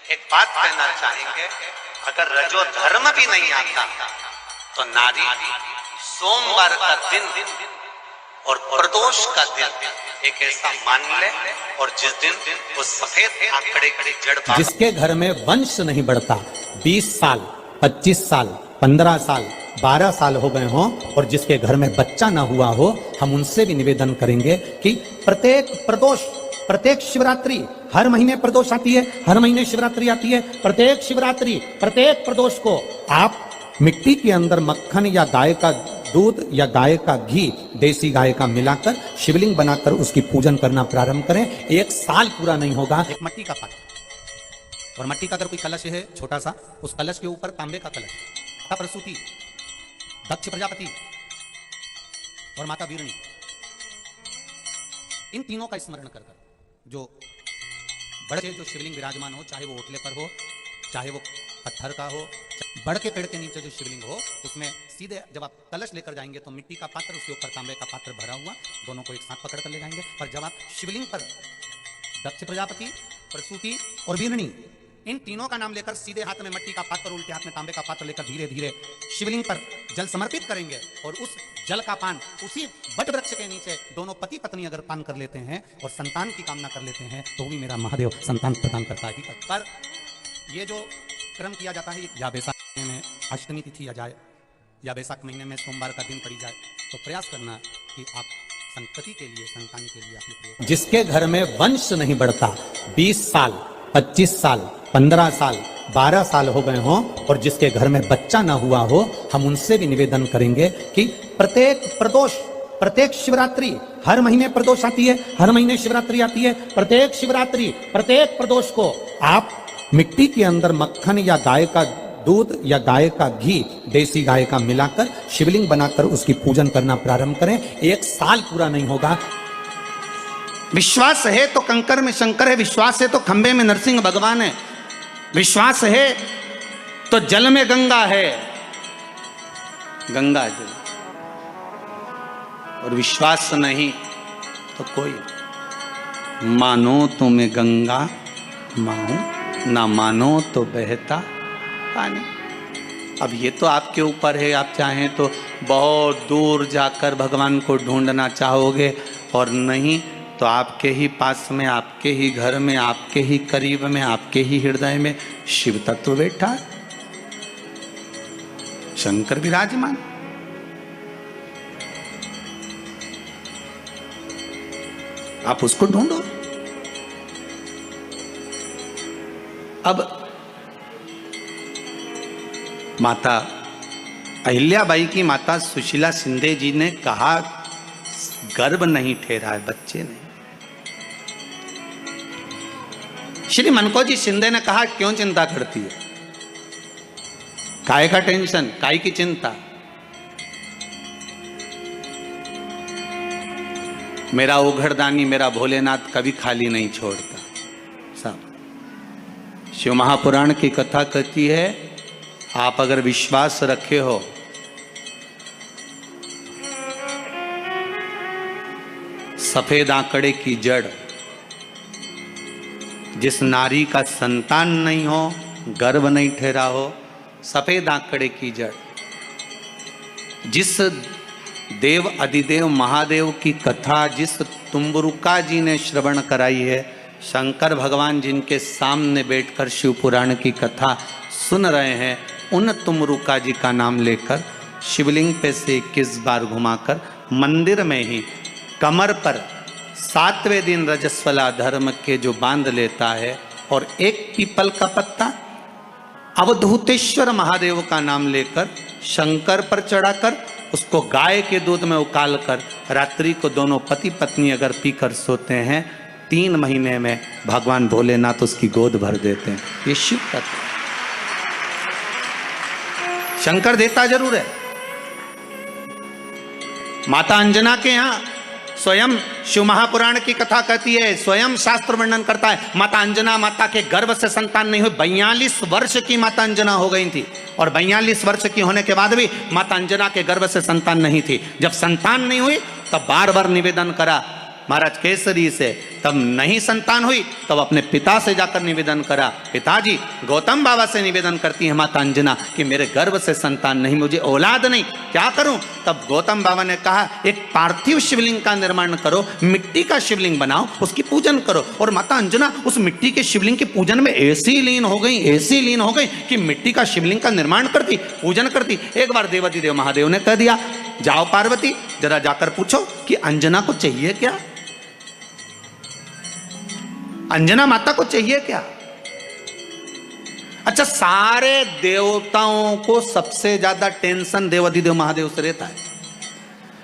एक बात कहना चाहेंगे, अगर रजो धर्म भी नहीं आता तो नारी सोमवार का दिन और प्रदोष का दिन एक ऐसा मान ले, और जिस दिन वो सफेद आंकड़े की जड़, जिसके घर में वंश नहीं बढ़ता, 20 साल 25 साल 15 साल 12 साल हो गए हों और जिसके घर में बच्चा ना हुआ हो, हम उनसे भी निवेदन करेंगे कि प्रत्येक प्रदोष, प्रत्येक शिवरात्रि, हर महीने प्रदोष आती है, हर महीने शिवरात्रि आती है, प्रत्येक शिवरात्रि प्रत्येक प्रदोष को आप मिट्टी के अंदर मक्खन या गाय का दूध या गाय का घी, देसी गाय का मिलाकर शिवलिंग बनाकर उसकी पूजन करना प्रारंभ करें। 1 साल पूरा नहीं होगा। एक मट्टी का पात्र, और मट्टी का अगर कोई कलश है छोटा सा, उस कलश के ऊपर तांबे का कलश, माता प्रसूति, दक्ष प्रजापति और माता वीरणी, इन तीनों का स्मरण कर जो बड़े जो शिवलिंग विराजमान हो, चाहे वो ओटले पर हो, चाहे वो पत्थर का हो, बड़ के पेड़ के नीचे जो शिवलिंग हो, उसमें सीधे जब आप कलश लेकर जाएंगे तो मिट्टी का पात्र, उसके ऊपर तांबे का पात्र भरा हुआ, दोनों को एक साथ पकड़ कर ले जाएंगे। और जब आप शिवलिंग पर दक्ष प्रजापति, प्रसूति और वीरणी, इन तीनों का नाम लेकर सीधे हाथ में मट्टी का पात्र, उल्टे हाथ में तांबे का पात्र लेकर धीरे धीरे शिवलिंग पर जल समर्पित करेंगे, और उस जल का पान उसी बट वृक्ष के नीचे दोनों पति पत्नी अगर पान कर लेते हैं और संतान की कामना कर लेते हैं, तो भी मेरा महादेव संतान प्रदान करता ही। पर ये जो क्रम किया जाता है, या बैसाख में अष्टमी तिथि आ जाए या बैसाख महीने में सोमवार का दिन पड़ी जाए, तो प्रयास करना कि आप संतति के लिए, संतान के लिए अपने, जिसके घर में वंश नहीं बढ़ता, 20 साल 25 साल 15 साल 12 साल हो गए हों और जिसके घर में बच्चा ना हुआ हो, हम उनसे भी निवेदन करेंगे कि प्रत्येक प्रदोष, प्रत्येक शिवरात्रि, हर महीने प्रदोष आती है, हर महीने शिवरात्रि आती है, प्रत्येक शिवरात्रि प्रत्येक प्रदोष को आप मिट्टी के अंदर मक्खन या गाय का दूध या गाय का घी, देसी गाय का मिलाकर शिवलिंग बनाकर उसकी पूजन करना प्रारंभ करें। 1 साल पूरा नहीं होगा। विश्वास है तो कंकर में शंकर है, विश्वास है तो खंबे में नरसिंह भगवान है, विश्वास है तो जल में गंगा है, गंगा जल, और विश्वास नहीं तो कोई, मानो तो मैं गंगा माहूं, ना मानो तो बहता पानी। अब ये तो आपके ऊपर है, आप चाहें तो बहुत दूर जाकर भगवान को ढूंढना चाहोगे, और नहीं तो आपके ही पास में, आपके ही घर में, आपके ही करीब में, आपके ही हृदय में शिव तत्व बैठा है, शंकर विराजमान। आप उसको ढूंढो। अब माता अहिल्याबाई की माता सुशीला शिंदे जी ने कहा, गर्भ नहीं ठहरा है, बच्चे नहीं। श्री मनकोजी शिंदे ने कहा, क्यों चिंता करती है, काय का टेंशन, काय की चिंता, मेरा उघड़दानी, मेरा भोलेनाथ कभी खाली नहीं छोड़ता। सब शिव महापुराण की कथा कहती है, आप अगर विश्वास रखे हो, सफेद आंकड़े की जड़, जिस नारी का संतान नहीं हो, गर्भ नहीं ठहरा हो, सफेद आंकड़े की जड़, जिस देव अधिदेव महादेव की कथा जिस तुम्बरुका जी ने श्रवण कराई है, शंकर भगवान जिनके सामने बैठकर शिव पुराण की कथा सुन रहे हैं, उन तुम्बरुका जी का नाम लेकर शिवलिंग पे से 21 बार घुमाकर मंदिर में ही कमर पर 7वें दिन रजस्वला धर्म के जो बांध लेता है, और एक पीपल का पत्ता अवधूतेश्वर महादेव का नाम लेकर शंकर पर चढ़ाकर उसको गाय के दूध में उकाल कर रात्रि को दोनों पति पत्नी अगर पीकर सोते हैं, 3 महीने में भगवान भोलेनाथ उसकी गोद भर देते हैं। ये शिव तत्व, शंकर देता जरूर है। माता अंजना के यहां स्वयं शिव महापुराण की कथा कहती है, स्वयं शास्त्र वर्णन करता है, माता अंजना माता के गर्भ से संतान नहीं हुई। 42 वर्ष की माता अंजना हो गई थी, और 42 वर्ष की होने के बाद भी माता अंजना के गर्भ से संतान नहीं थी। जब संतान नहीं हुई तब बार बार निवेदन करा महाराज केसरी से, तब नहीं संतान हुई तब अपने पिता से जाकर निवेदन करा, पिताजी गौतम बाबा से निवेदन करती है माता अंजना कि मेरे गर्भ से संतान नहीं, मुझे औलाद नहीं, क्या करूं? तब गौतम बाबा ने कहा एक पार्थिव शिवलिंग का निर्माण करो, मिट्टी का शिवलिंग बनाओ, उसकी पूजन करो। और माता अंजना उस मिट्टी के शिवलिंग के पूजन में ऐसी लीन हो गई, ऐसी लीन हो गई कि मिट्टी का शिवलिंग का निर्माण करती, पूजन करती। एक बार देवाधिदेव महादेव ने कह दिया, जाओ पार्वती जरा जाकर पूछो कि अंजना को चाहिए क्या, अंजना माता को चाहिए क्या। अच्छा, सारे देवताओं को सबसे ज्यादा टेंशन देवाधिदेव महादेव से रहता है,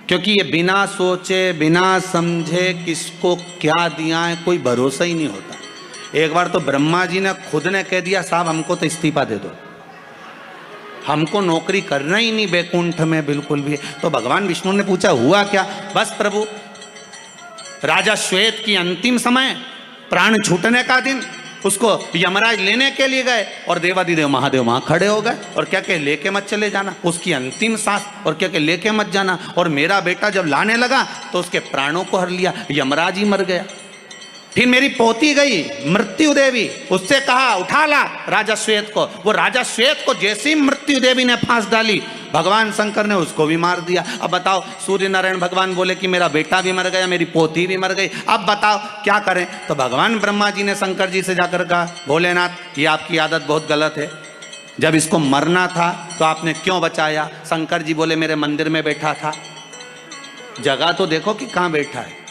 क्योंकि ये बिना सोचे बिना समझे किसको क्या दिया है कोई भरोसा ही नहीं होता। एक बार तो ब्रह्मा जी ने खुद ने कह दिया, साहब हमको तो इस्तीफा दे दो, हमको नौकरी करना ही नहीं बैकुंठ में बिल्कुल भी। तो भगवान विष्णु ने पूछा हुआ क्या? बस प्रभु, राजा श्वेत की अंतिम समय, प्राण छूटने का दिन, उसको यमराज लेने के लिए गए और देवाधिदेव महादेव वहां खड़े हो गए और क्या कहे, लेके मत चले जाना, उसकी अंतिम सांस, और क्या कहे, लेके मत जाना। और मेरा बेटा जब लाने लगा तो उसके प्राणों को हर लिया, यमराज ही मर गया। फिर मेरी पोती गई मृत्यु देवी, उससे कहा उठा ला राजा श्वेत को, वो राजा श्वेत को जैसे ही मृत्यु देवी ने फांस डाली, भगवान शंकर ने उसको भी मार दिया। अब बताओ, सूर्य नारायण भगवान बोले कि मेरा बेटा भी मर गया, मेरी पोती भी मर गई, अब बताओ क्या करें? तो भगवान ब्रह्मा जी ने शंकर जी से जाकर कहा, भोलेनाथ ये आपकी आदत बहुत गलत है, जब इसको मरना था तो आपने क्यों बचाया? शंकर जी बोले मेरे मंदिर में बैठा था, जगह तो देखो कि कहां बैठा है।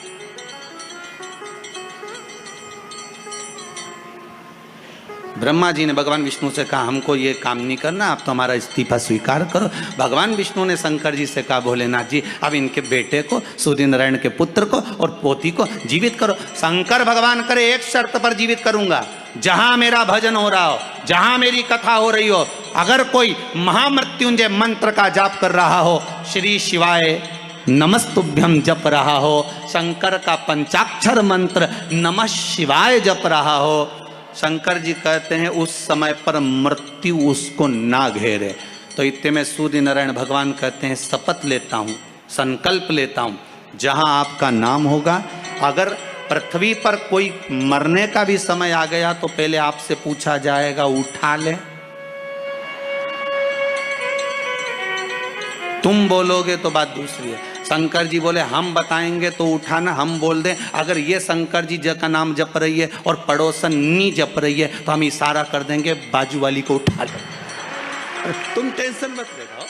ब्रह्मा जी ने भगवान विष्णु से कहा हमको ये काम नहीं करना, आप तो हमारा इस्तीफा स्वीकार करो। भगवान विष्णु ने शंकर जी से कहा, भोलेनाथ जी अब इनके बेटे को, सूर्य नारायण के पुत्र को और पोती को जीवित करो। शंकर भगवान करे एक शर्त पर जीवित करूंगा, जहां मेरा भजन हो रहा हो, जहां मेरी कथा हो रही हो, अगर कोई महामृत्युंजय मंत्र का जाप कर रहा हो, श्री शिवाय नमस्तुभ्यम जप रहा हो, शंकर का पंचाक्षर मंत्र नमः शिवाय जप रहा हो, शंकर जी कहते हैं उस समय पर मृत्यु उसको ना घेरे। तो इतने में सूर्य नारायण भगवान कहते हैं शपथ लेता हूँ, संकल्प लेता हूँ, जहाँ आपका नाम होगा, अगर पृथ्वी पर कोई मरने का भी समय आ गया तो पहले आपसे पूछा जाएगा उठा ले, तुम बोलोगे तो बात दूसरी है। शंकर जी बोले हम बताएंगे तो उठाना, हम बोल दें अगर ये शंकर जी का नाम जप रही है और पड़ोसन नी जप रही है तो हम इशारा कर देंगे बाजू वाली को उठा लो, तुम टेंशन मत ले रहा हो।